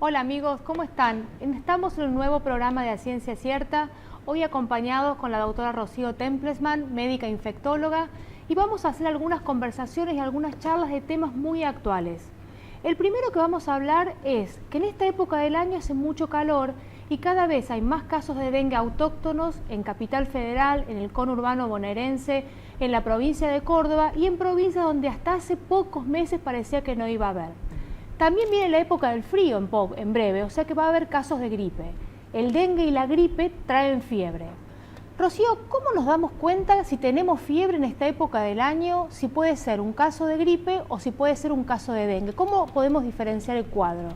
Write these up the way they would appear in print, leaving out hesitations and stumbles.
Hola amigos, ¿cómo están? Estamos en un nuevo programa de A Ciencia Cierta, hoy acompañados con la doctora Rocío Templesman, médica infectóloga, y vamos a hacer algunas conversaciones y algunas charlas de temas muy actuales. El primero que vamos a hablar es que en esta época del año hace mucho calor y cada vez hay más casos de dengue autóctonos en Capital Federal, en el conurbano bonaerense, en la provincia de Córdoba y en provincias donde hasta hace pocos meses parecía que no iba a haber. También viene la época del frío en breve, o sea que va a haber casos de gripe. El dengue y la gripe traen fiebre. Rocío, ¿cómo nos damos cuenta si tenemos fiebre en esta época del año, si puede ser un caso de gripe o si puede ser un caso de dengue? ¿Cómo podemos diferenciar el cuadro?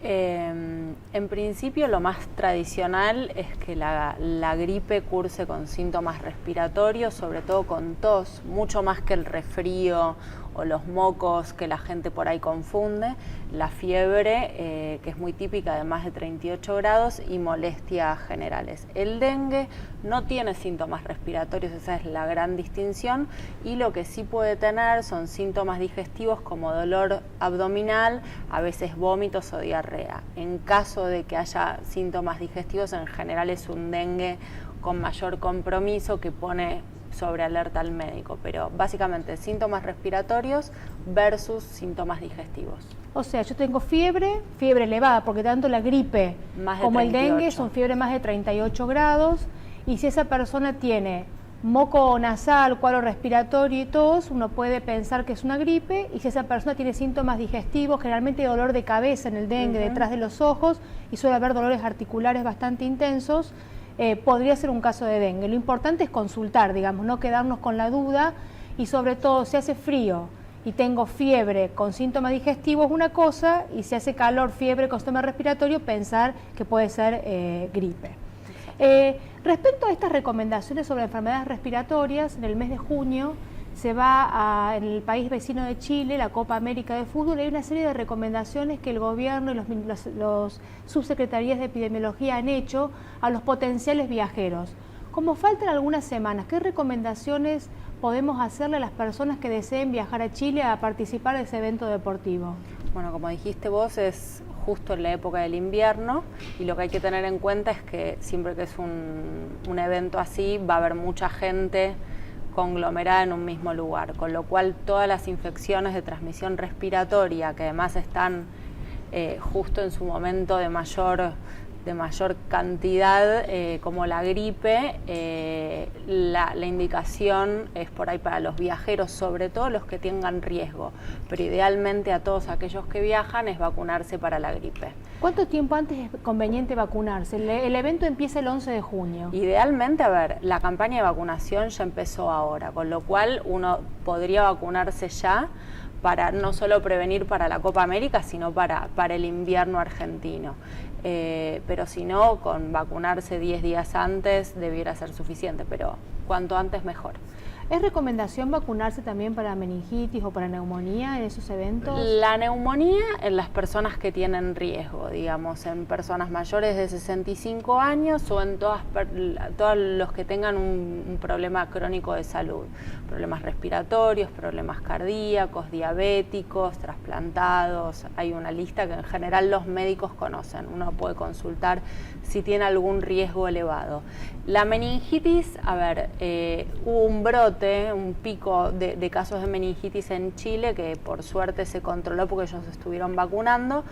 En principio lo más tradicional es que la gripe curse con síntomas respiratorios, sobre todo con tos, mucho más que el resfrío o los mocos que la gente por ahí confunde, la fiebre que es muy típica de más de 38 grados y molestias generales. El dengue no tiene síntomas respiratorios, esa es la gran distinción, y lo que sí puede tener son síntomas digestivos como dolor abdominal, a veces vómitos o diarrea. En caso de que haya síntomas digestivos, en general es un dengue con mayor compromiso que pone sobre alerta al médico, pero básicamente síntomas respiratorios versus síntomas digestivos. O sea, yo tengo fiebre elevada, porque tanto la gripe como el dengue son fiebre más de 38 grados, y si esa persona tiene moco nasal, cuadro respiratorio y tos, uno puede pensar que es una gripe, y si esa persona tiene síntomas digestivos, generalmente dolor de cabeza en el dengue, detrás de los ojos, y suele haber dolores articulares bastante intensos, podría ser un caso de dengue. Lo importante es consultar, digamos, no quedarnos con la duda, y sobre todo si hace frío y tengo fiebre con síntomas digestivos una cosa, y si hace calor, fiebre con síntoma respiratorio, pensar que puede ser gripe. Respecto a estas recomendaciones sobre enfermedades respiratorias, en el mes de junio se va en el país vecino de Chile, la Copa América de Fútbol, y hay una serie de recomendaciones que el gobierno y los subsecretarías de epidemiología han hecho a los potenciales viajeros. Como faltan algunas semanas, ¿qué recomendaciones podemos hacerle a las personas que deseen viajar a Chile a participar de ese evento deportivo? Bueno, como dijiste vos, es justo en la época del invierno, y lo que hay que tener en cuenta es que siempre que es un evento así va a haber mucha gente conglomerada en un mismo lugar, con lo cual todas las infecciones de transmisión respiratoria, que además están justo en su momento de mayor cantidad, como la gripe, la indicación es por ahí para los viajeros, sobre todo los que tengan riesgo, pero idealmente a todos aquellos que viajan es vacunarse para la gripe. ¿Cuánto tiempo antes es conveniente vacunarse? El evento empieza el 11 de junio. Idealmente, la campaña de vacunación ya empezó ahora, con lo cual uno podría vacunarse ya para no solo prevenir para la Copa América, sino para el invierno argentino. Pero si no, con vacunarse 10 días antes debiera ser suficiente, pero cuanto antes mejor. ¿Es recomendación vacunarse también para meningitis o para neumonía en esos eventos? La neumonía en las personas que tienen riesgo, digamos, en personas mayores de 65 años o en todos los que tengan un problema crónico de salud, problemas respiratorios, problemas cardíacos, diabéticos, trasplantados. Hay una lista que en general los médicos conocen, uno puede consultar si tiene algún riesgo elevado. La meningitis, hubo un brote, un pico de casos de meningitis en Chile que por suerte se controló porque ellos estuvieron vacunando.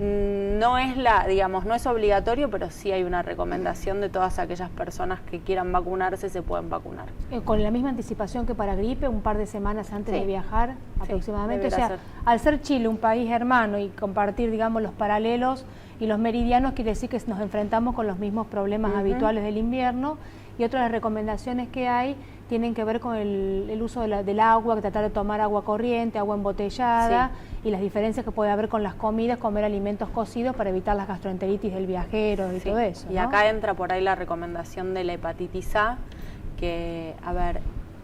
No es obligatorio, pero sí hay una recomendación de todas aquellas personas que quieran vacunarse, se pueden vacunar. Con la misma anticipación que para gripe, un par de semanas antes de viajar aproximadamente. O sea, al ser Chile un país hermano y compartir, digamos, los paralelos y los meridianos, quiere decir que nos enfrentamos con los mismos problemas habituales del invierno. Y otra de las recomendaciones que hay tienen que ver con el uso del agua, tratar de tomar agua corriente, agua embotellada, y las diferencias que puede haber con las comidas, comer alimentos cocidos para evitar las gastroenteritis del viajero y todo eso, ¿no? Y acá entra por ahí la recomendación de la hepatitis A, que,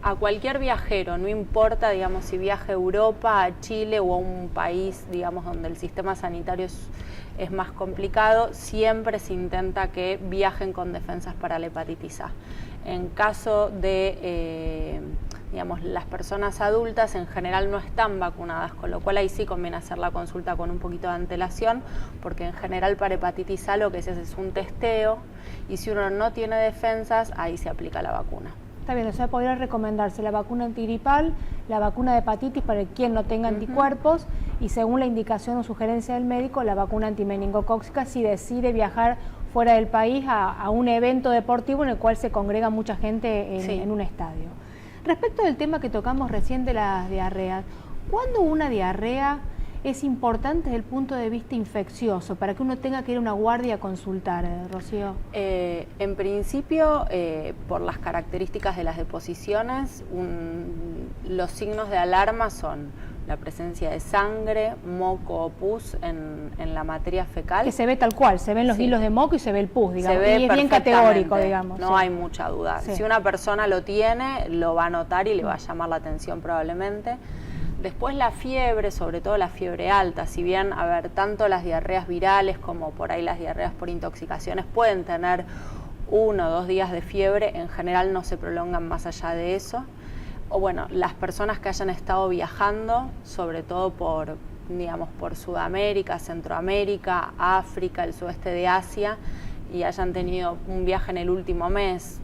a cualquier viajero, no importa, digamos, si viaja a Europa, a Chile o a un país, digamos, donde el sistema sanitario es más complicado, siempre se intenta que viajen con defensas para la hepatitis A. En caso de digamos, las personas adultas en general no están vacunadas, con lo cual ahí sí conviene hacer la consulta con un poquito de antelación, porque en general para hepatitis A lo que se hace es un testeo y si uno no tiene defensas, ahí se aplica la vacuna. Está bien, o sea, podría recomendarse la vacuna antigripal, la vacuna de hepatitis para quien no tenga anticuerpos y según la indicación o sugerencia del médico, la vacuna antimeningocócica si decide viajar fuera del país a un evento deportivo en el cual se congrega mucha gente en un estadio. Respecto del tema que tocamos recién de las diarreas, ¿cuándo una diarrea es importante desde el punto de vista infeccioso para que uno tenga que ir a una guardia a consultar, Rocío? En principio, por las características de las deposiciones, los signos de alarma son la presencia de sangre, moco o pus en la materia fecal. Que se ve tal cual, se ven los hilos de moco y se ve el pus, digamos. Se ve y es bien categórico, digamos. No hay mucha duda. Si una persona lo tiene, lo va a notar y le va a llamar la atención probablemente. Después la fiebre, sobre todo la fiebre alta, si bien, a ver, tanto las diarreas virales como por ahí las diarreas por intoxicaciones pueden tener 1 o 2 días de fiebre, en general no se prolongan más allá de eso. O bueno, las personas que hayan estado viajando, sobre todo por, digamos, por Sudamérica, Centroamérica, África, el sudeste de Asia, y hayan tenido un viaje en el último mes,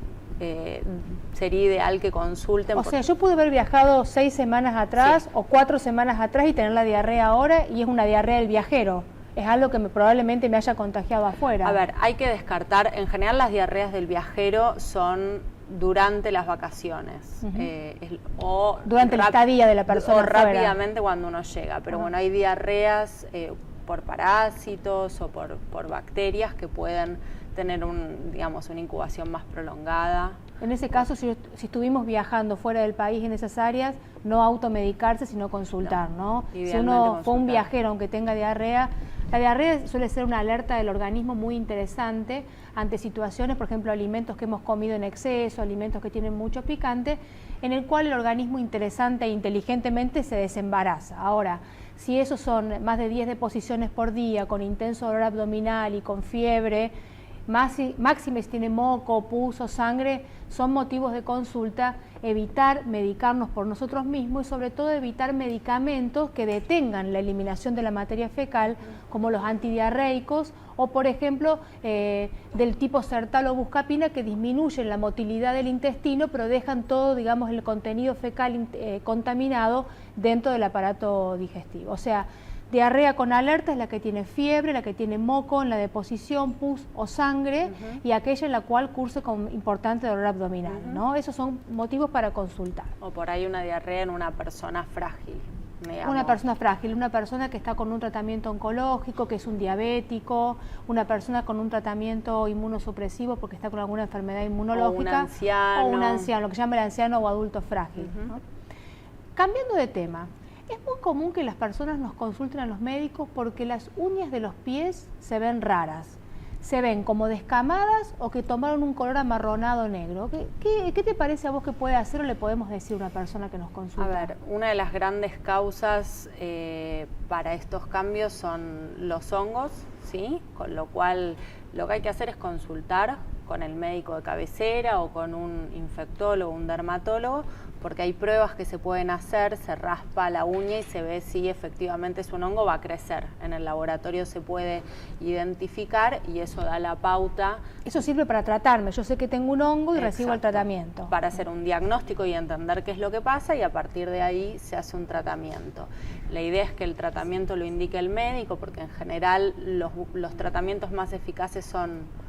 sería ideal que consulten. O sea, yo pude haber viajado 6 semanas atrás o 4 semanas atrás y tener la diarrea ahora y es una diarrea del viajero. Es algo que probablemente me haya contagiado afuera. A ver, hay que descartar, en general las diarreas del viajero son durante las vacaciones o durante la estadía de la persona o rápidamente cuando uno llega, pero bueno, hay diarreas por parásitos o por bacterias que pueden tener digamos, una incubación más prolongada. En ese caso, si estuvimos viajando fuera del país en esas áreas, no automedicarse, sino consultar, ¿no? Si uno fue un viajero, aunque tenga diarrea, la diarrea suele ser una alerta del organismo muy interesante ante situaciones, por ejemplo, alimentos que hemos comido en exceso, alimentos que tienen mucho picante, en el cual el organismo interesante e inteligentemente se desembaraza. Ahora, si esos son más de 10 deposiciones por día, con intenso dolor abdominal y con fiebre, máxime si tiene moco, pus o sangre, son motivos de consulta, evitar medicarnos por nosotros mismos y sobre todo evitar medicamentos que detengan la eliminación de la materia fecal, como los antidiarreicos o por ejemplo del tipo sertal o buscapina, que disminuyen la motilidad del intestino pero dejan todo, digamos, el contenido fecal contaminado dentro del aparato digestivo. O sea, diarrea con alerta es la que tiene fiebre, la que tiene moco en la deposición, pus o sangre y aquella en la cual curse con importante dolor abdominal, ¿no? Esos son motivos para consultar. O por ahí una diarrea en una persona frágil. Digamos. Una persona frágil, una persona que está con un tratamiento oncológico, que es un diabético, una persona con un tratamiento inmunosupresivo porque está con alguna enfermedad inmunológica. O un anciano, lo que se llama el anciano o adulto frágil, ¿no? Cambiando de tema. Es muy común que las personas nos consulten a los médicos porque las uñas de los pies se ven raras, se ven como descamadas o que tomaron un color amarronado negro. ¿Qué te parece a vos que puede hacer o le podemos decir a una persona que nos consulta? A ver, una de las grandes causas para estos cambios son los hongos, ¿sí? Con lo cual lo que hay que hacer es consultar con el médico de cabecera o con un infectólogo, un dermatólogo, porque hay pruebas que se pueden hacer, se raspa la uña y se ve si efectivamente es un hongo, va a crecer. En el laboratorio se puede identificar y eso da la pauta. Eso sirve para tratarme, yo sé que tengo un hongo y recibo el tratamiento. Para hacer un diagnóstico y entender qué es lo que pasa y a partir de ahí se hace un tratamiento. La idea es que el tratamiento lo indique el médico porque en general los tratamientos más eficaces son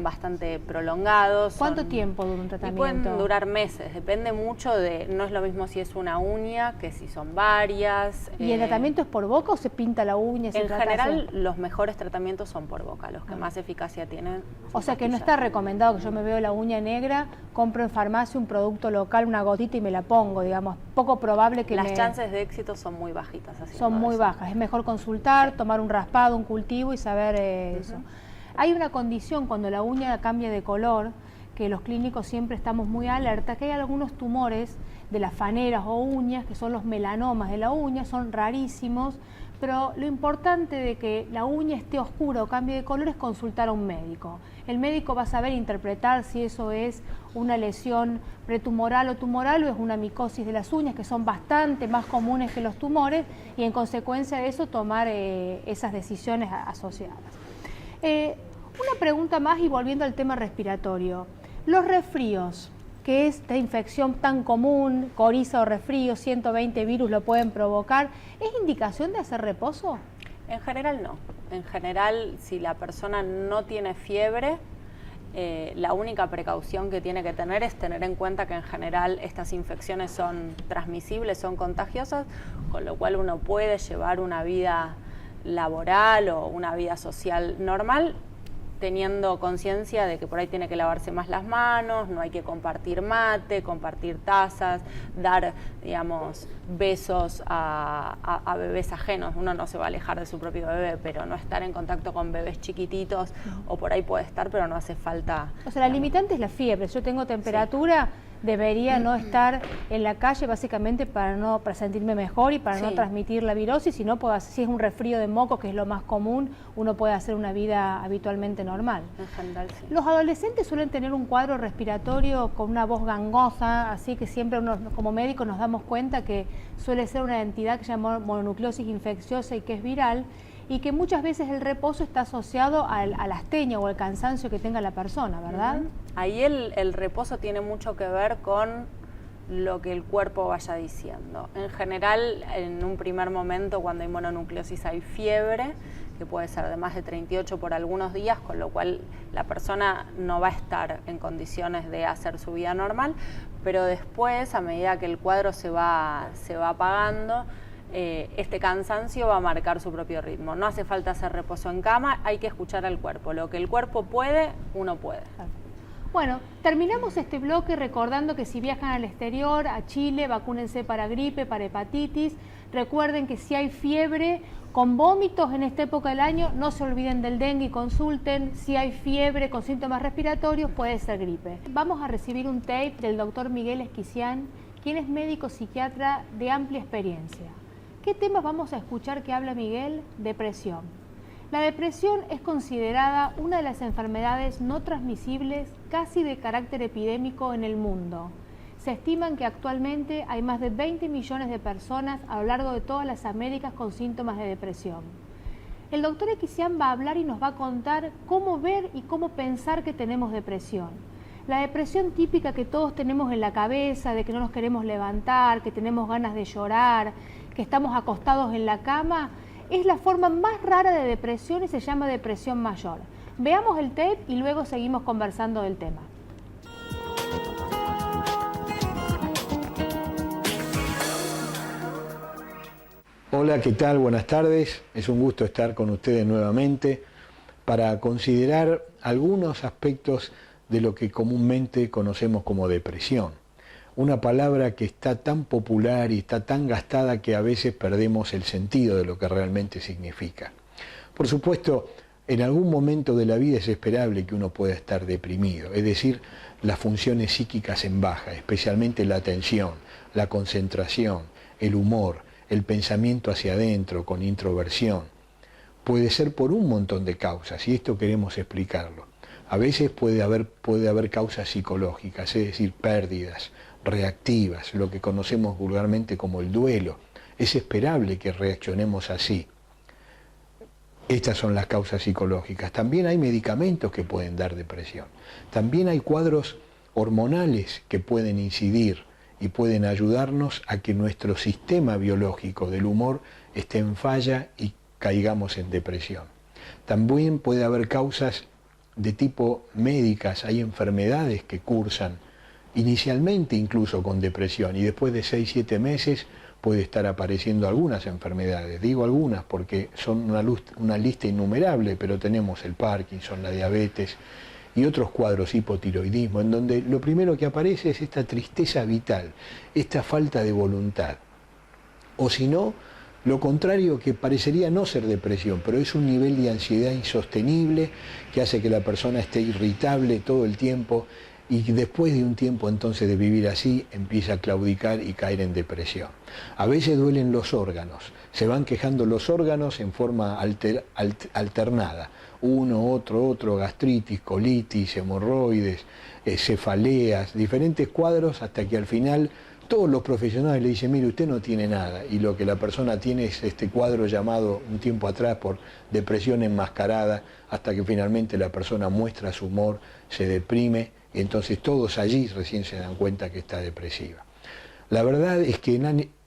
bastante prolongados. ¿Cuánto tiempo dura un tratamiento? Y pueden durar meses, depende mucho no es lo mismo si es una uña que si son varias. ¿Y el tratamiento es por boca o se pinta la uña? En general los mejores tratamientos son por boca, los que más eficacia tienen. O sea que no está recomendado que yo me veo la uña negra, compro en farmacia un producto local, una gotita y me la pongo, digamos, poco probable que las chances de éxito son muy bajitas. Son muy bajas, es mejor consultar, tomar un raspado, un cultivo y saber eso. Hay una condición cuando la uña cambia de color, que los clínicos siempre estamos muy alerta, que hay algunos tumores de las faneras o uñas, que son los melanomas de la uña, son rarísimos, pero lo importante de que la uña esté oscura o cambie de color es consultar a un médico. El médico va a saber interpretar si eso es una lesión pretumoral o tumoral o es una micosis de las uñas, que son bastante más comunes que los tumores, y en consecuencia de eso tomar esas decisiones asociadas. Una pregunta más y volviendo al tema respiratorio. Los resfríos, que es esta infección tan común, coriza o resfrío, 120 virus lo pueden provocar, ¿es indicación de hacer reposo? En general no. En general, si la persona no tiene fiebre, la única precaución que tiene que tener es tener en cuenta que en general estas infecciones son transmisibles, son contagiosas, con lo cual uno puede llevar una vida laboral o una vida social normal, teniendo conciencia de que por ahí tiene que lavarse más las manos, no hay que compartir mate, compartir tazas, dar, digamos, besos a bebés ajenos. Uno no se va a alejar de su propio bebé, pero no estar en contacto con bebés chiquititos, o por ahí puede estar, pero no hace falta. O sea, la limitante es la fiebre. Yo tengo temperatura, sí, debería no estar en la calle básicamente para sentirme mejor y para no transmitir la virosis, si no, si es un resfrío de moco, que es lo más común, uno puede hacer una vida habitualmente normal. En general, sí. Los adolescentes suelen tener un cuadro respiratorio con una voz gangosa, así que siempre uno, como médicos, nos damos cuenta que suele ser una entidad que se llama mononucleosis infecciosa y que es viral, y que muchas veces el reposo está asociado a la astenia o al cansancio que tenga la persona, ¿verdad? Ahí el reposo tiene mucho que ver con lo que el cuerpo vaya diciendo. En general, en un primer momento, cuando hay mononucleosis, hay fiebre, que puede ser de más de 38 por algunos días, con lo cual la persona no va a estar en condiciones de hacer su vida normal, pero después, a medida que el cuadro se va apagando, este cansancio va a marcar su propio ritmo. No hace falta hacer reposo en cama, hay que escuchar al cuerpo. Lo que el cuerpo puede, uno puede. Bueno, terminamos este bloque recordando que si viajan al exterior, a Chile, vacúnense para gripe, para hepatitis. Recuerden que si hay fiebre con vómitos en esta época del año, no se olviden del dengue y consulten. Si hay fiebre con síntomas respiratorios, puede ser gripe. Vamos a recibir un tape del doctor Miguel Esquicián, quien es médico psiquiatra de amplia experiencia. ¿Qué temas vamos a escuchar que habla Miguel? Depresión. La depresión es considerada una de las enfermedades no transmisibles casi de carácter epidémico en el mundo. Se estiman que actualmente hay más de 20 millones de personas a lo largo de todas las Américas con síntomas de depresión. El doctor Esquicián va a hablar y nos va a contar cómo ver y cómo pensar que tenemos depresión. La depresión típica que todos tenemos en la cabeza, de que no nos queremos levantar, que tenemos ganas de llorar, que estamos acostados en la cama, es la forma más rara de depresión y se llama depresión mayor. Veamos el tape y luego seguimos conversando del tema. Hola, ¿qué tal? Buenas tardes. Es un gusto estar con ustedes nuevamente para considerar algunos aspectos de lo que comúnmente conocemos como depresión. Una palabra que está tan popular y está tan gastada que a veces perdemos el sentido de lo que realmente significa. Por supuesto, en algún momento de la vida es esperable que uno pueda estar deprimido, es decir, las funciones psíquicas en baja, especialmente la atención, la concentración, el humor, el pensamiento hacia adentro con introversión. Puede ser por un montón de causas y esto queremos explicarlo. A veces puede haber causas psicológicas, es decir, pérdidas reactivas, lo que conocemos vulgarmente como el duelo. Es esperable que reaccionemos así. Estas son las causas psicológicas. También hay medicamentos que pueden dar depresión. También hay cuadros hormonales que pueden incidir y pueden ayudarnos a que nuestro sistema biológico del humor esté en falla y caigamos en depresión. También puede haber causas de tipo médicas, hay enfermedades que cursan inicialmente incluso con depresión y después de 6-7 meses puede estar apareciendo algunas enfermedades. Digo algunas porque son una lista innumerable, pero tenemos el Parkinson, la diabetes y otros cuadros, hipotiroidismo, en donde lo primero que aparece es esta tristeza vital, esta falta de voluntad. O si no, lo contrario, que parecería no ser depresión, pero es un nivel de ansiedad insostenible que hace que la persona esté irritable todo el tiempo, y después de un tiempo entonces de vivir así empieza a claudicar y caer en depresión. A veces duelen los órganos, se van quejando los órganos en forma alternada, uno, otro, gastritis, colitis, hemorroides, cefaleas, diferentes cuadros, hasta que al final todos los profesionales le dicen, mire, usted no tiene nada, y lo que la persona tiene es este cuadro llamado un tiempo atrás por depresión enmascarada, hasta que finalmente la persona muestra su humor, se deprime, y entonces todos allí recién se dan cuenta que está depresiva. La verdad es que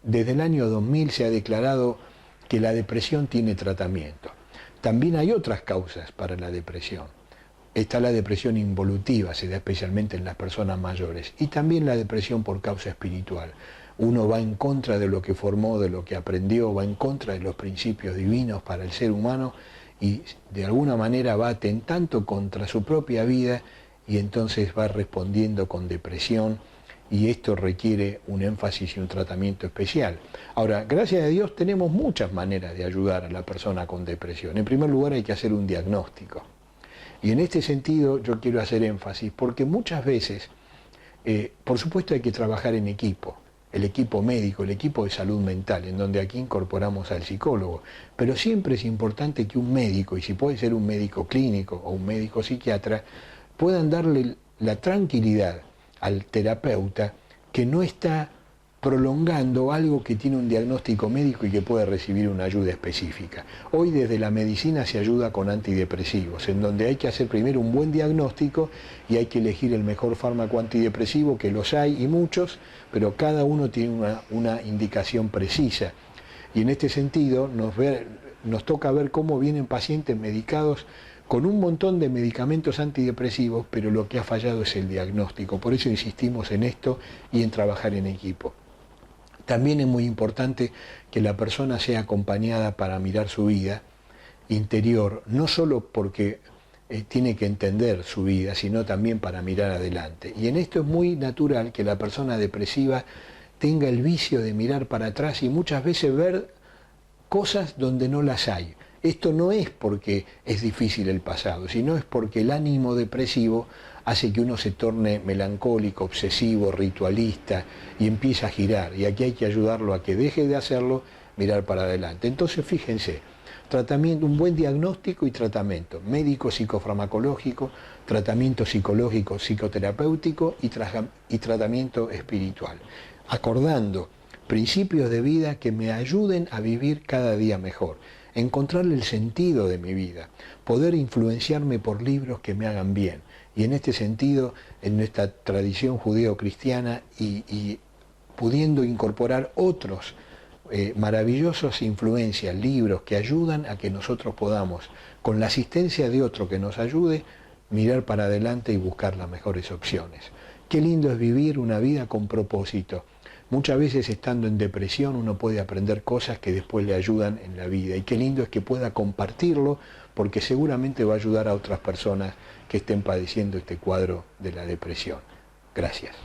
desde el año 2000 se ha declarado que la depresión tiene tratamiento. También hay otras causas para la depresión. Está la depresión involutiva, se da especialmente en las personas mayores, y también la depresión por causa espiritual. Uno va en contra de lo que formó, de lo que aprendió, va en contra de los principios divinos para el ser humano y de alguna manera va atentando contra su propia vida y entonces va respondiendo con depresión, y esto requiere un énfasis y un tratamiento especial. Ahora, gracias a Dios tenemos muchas maneras de ayudar a la persona con depresión. En primer lugar hay que hacer un diagnóstico. Y en este sentido yo quiero hacer énfasis porque muchas veces, por supuesto hay que trabajar en equipo, el equipo médico, el equipo de salud mental, en donde aquí incorporamos al psicólogo, pero siempre es importante que un médico, y si puede ser un médico clínico o un médico psiquiatra, puedan darle la tranquilidad al terapeuta que no está prolongando algo que tiene un diagnóstico médico y que puede recibir una ayuda específica. Hoy desde la medicina se ayuda con antidepresivos, en donde hay que hacer primero un buen diagnóstico y hay que elegir el mejor fármaco antidepresivo, que los hay y muchos, pero cada uno tiene una indicación precisa. Y en este sentido nos toca ver cómo vienen pacientes medicados con un montón de medicamentos antidepresivos, pero lo que ha fallado es el diagnóstico. Por eso insistimos en esto y en trabajar en equipo. También es muy importante que la persona sea acompañada para mirar su vida interior, no solo porque tiene que entender su vida, sino también para mirar adelante. Y en esto es muy natural que la persona depresiva tenga el vicio de mirar para atrás y muchas veces ver cosas donde no las hay. Esto no es porque es difícil el pasado, sino es porque el ánimo depresivo hace que uno se torne melancólico, obsesivo, ritualista y empieza a girar. Y aquí hay que ayudarlo a que deje de hacerlo, mirar para adelante. Entonces fíjense, tratamiento, un buen diagnóstico y tratamiento, médico psicofarmacológico, tratamiento psicológico psicoterapéutico y tratamiento espiritual, acordando principios de vida que me ayuden a vivir cada día mejor, encontrarle el sentido de mi vida, poder influenciarme por libros que me hagan bien. Y en este sentido, en nuestra tradición judeo-cristiana y pudiendo incorporar otros maravillosas influencias, libros que ayudan a que nosotros podamos, con la asistencia de otro que nos ayude, mirar para adelante y buscar las mejores opciones. Qué lindo es vivir una vida con propósito. Muchas veces estando en depresión uno puede aprender cosas que después le ayudan en la vida, y qué lindo es que pueda compartirlo porque seguramente va a ayudar a otras personas que estén padeciendo este cuadro de la depresión. Gracias.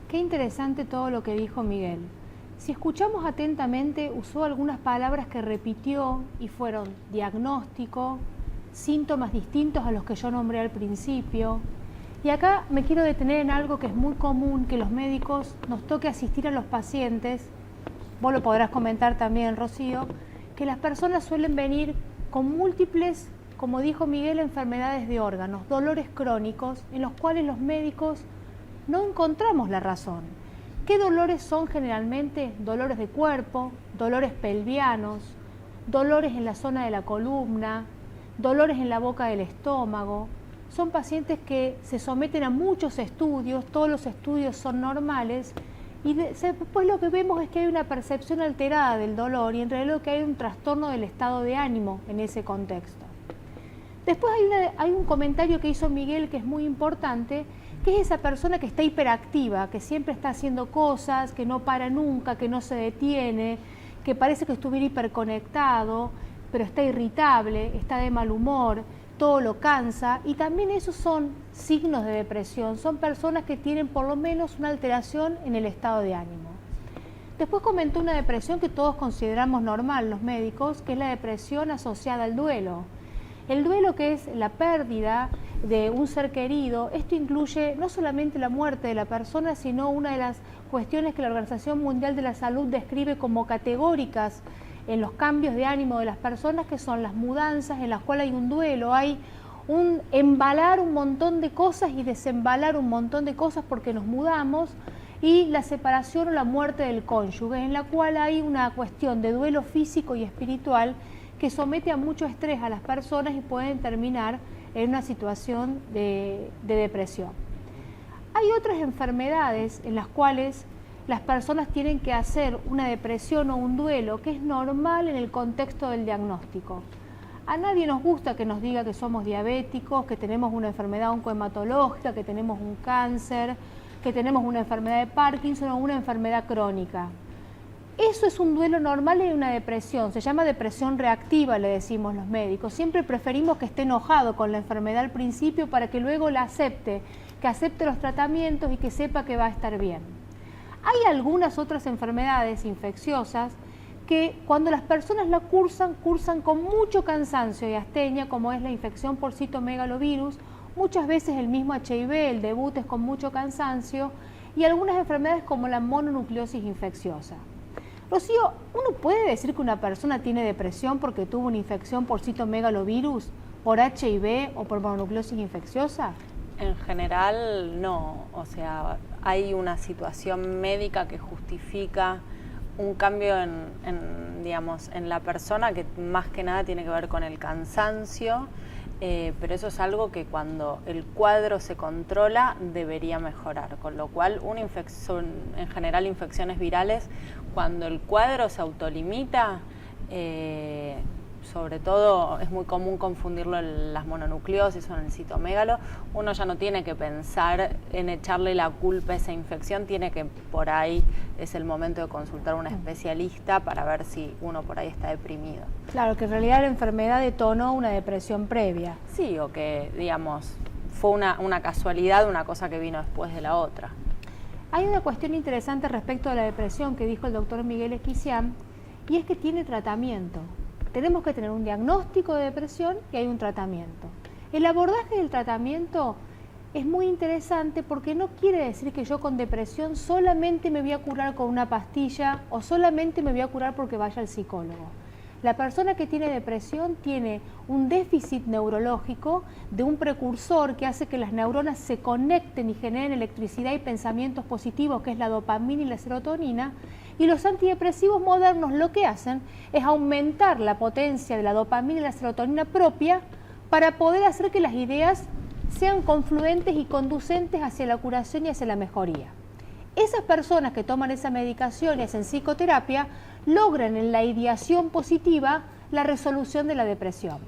Qué interesante todo lo que dijo Miguel. Si escuchamos atentamente, usó algunas palabras que repitió y fueron diagnóstico, síntomas distintos a los que yo nombré al principio. Y acá me quiero detener en algo que es muy común, que los médicos nos toque asistir a los pacientes, vos lo podrás comentar también, Rocío, que las personas suelen venir con múltiples, como dijo Miguel, enfermedades de órganos, dolores crónicos, en los cuales los médicos no encontramos la razón. ¿Qué dolores son generalmente? Dolores de cuerpo, dolores pelvianos, dolores en la zona de la columna, dolores en la boca del estómago. Son pacientes que se someten a muchos estudios, todos los estudios son normales y después lo que vemos es que hay una percepción alterada del dolor y en realidad lo que hay un trastorno del estado de ánimo en ese contexto. Después hay un comentario que hizo Miguel que es muy importante, que es esa persona que está hiperactiva, que siempre está haciendo cosas, que no para nunca, que no se detiene, que parece que estuviera hiperconectado, pero está irritable, está de mal humor, todo lo cansa, y también esos son signos de depresión, son personas que tienen por lo menos una alteración en el estado de ánimo. Después comentó una depresión que todos consideramos normal, los médicos, que es la depresión asociada al duelo. El duelo, que es la pérdida de un ser querido, esto incluye no solamente la muerte de la persona, sino una de las cuestiones que la Organización Mundial de la Salud describe como categóricas en los cambios de ánimo de las personas, que son las mudanzas en las cuales hay un duelo, hay un embalar un montón de cosas y desembalar un montón de cosas porque nos mudamos, y la separación o la muerte del cónyuge, en la cual hay una cuestión de duelo físico y espiritual que somete a mucho estrés a las personas y pueden terminar en una situación de depresión. Hay otras enfermedades en las cuales las personas tienen que hacer una depresión o un duelo, que es normal en el contexto del diagnóstico. A nadie nos gusta que nos diga que somos diabéticos, que tenemos una enfermedad oncohematológica, que tenemos un cáncer, que tenemos una enfermedad de Parkinson o una enfermedad crónica. Eso es un duelo normal y una depresión, se llama depresión reactiva, le decimos los médicos. Siempre preferimos que esté enojado con la enfermedad al principio para que luego la acepte, que acepte los tratamientos y que sepa que va a estar bien. Hay algunas otras enfermedades infecciosas que cuando las personas la cursan con mucho cansancio y astenia, como es la infección por citomegalovirus. Muchas veces el mismo HIV, el debut es con mucho cansancio, y algunas enfermedades como la mononucleosis infecciosa. Rocío, ¿uno puede decir que una persona tiene depresión porque tuvo una infección por citomegalovirus, por HIV o por mononucleosis infecciosa? En general no, o sea, hay una situación médica que justifica un cambio en la persona, que más que nada tiene que ver con el cansancio. Pero eso es algo que cuando el cuadro se controla debería mejorar, con lo cual una infección, en general infecciones virales, cuando el cuadro se autolimita, sobre todo es muy común confundirlo en las mononucleosis o en el citomegalo, uno ya no tiene que pensar en echarle la culpa a esa infección, tiene que por ahí es el momento de consultar a un especialista para ver si uno por ahí está deprimido. Claro, que en realidad la enfermedad detonó una depresión previa. Sí, o que, digamos, fue una casualidad, una cosa que vino después de la otra. Hay una cuestión interesante respecto a la depresión que dijo el doctor Miguel Esquicián, y es que tiene tratamiento. Tenemos que tener un diagnóstico de depresión y hay un tratamiento. El abordaje del tratamiento es muy interesante porque no quiere decir que yo con depresión solamente me voy a curar con una pastilla o solamente me voy a curar porque vaya al psicólogo. La persona que tiene depresión tiene un déficit neurológico de un precursor que hace que las neuronas se conecten y generen electricidad y pensamientos positivos, que es la dopamina y la serotonina, y los antidepresivos modernos lo que hacen es aumentar la potencia de la dopamina y la serotonina propia para poder hacer que las ideas sean confluentes y conducentes hacia la curación y hacia la mejoría. Esas personas que toman esa medicación y hacen psicoterapia logran en la ideación positiva la resolución de la depresión.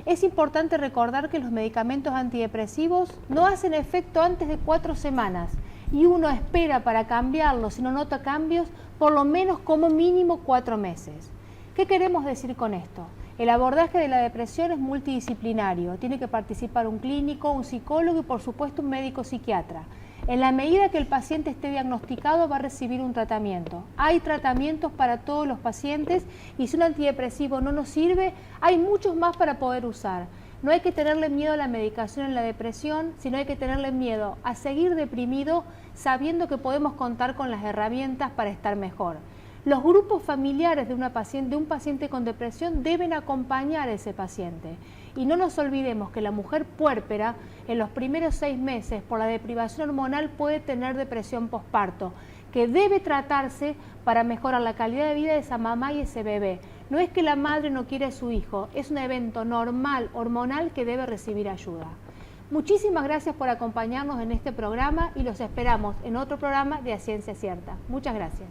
Es importante recordar que los medicamentos antidepresivos no hacen efecto antes de 4 semanas y uno espera para cambiarlos, si no nota cambios, por lo menos como mínimo 4 meses. ¿Qué queremos decir con esto? El abordaje de la depresión es multidisciplinario, tiene que participar un clínico, un psicólogo y por supuesto un médico psiquiatra. En la medida que el paciente esté diagnosticado va a recibir un tratamiento. Hay tratamientos para todos los pacientes y si un antidepresivo no nos sirve, hay muchos más para poder usar. No hay que tenerle miedo a la medicación en la depresión, sino hay que tenerle miedo a seguir deprimido sabiendo que podemos contar con las herramientas para estar mejor. Los grupos familiares de un paciente con depresión deben acompañar a ese paciente. Y no nos olvidemos que la mujer puérpera en los primeros 6 meses por la deprivación hormonal puede tener depresión posparto, que debe tratarse para mejorar la calidad de vida de esa mamá y ese bebé. No es que la madre no quiere a su hijo, es un evento normal, hormonal, que debe recibir ayuda. Muchísimas gracias por acompañarnos en este programa y los esperamos en otro programa de A Ciencia Cierta. Muchas gracias.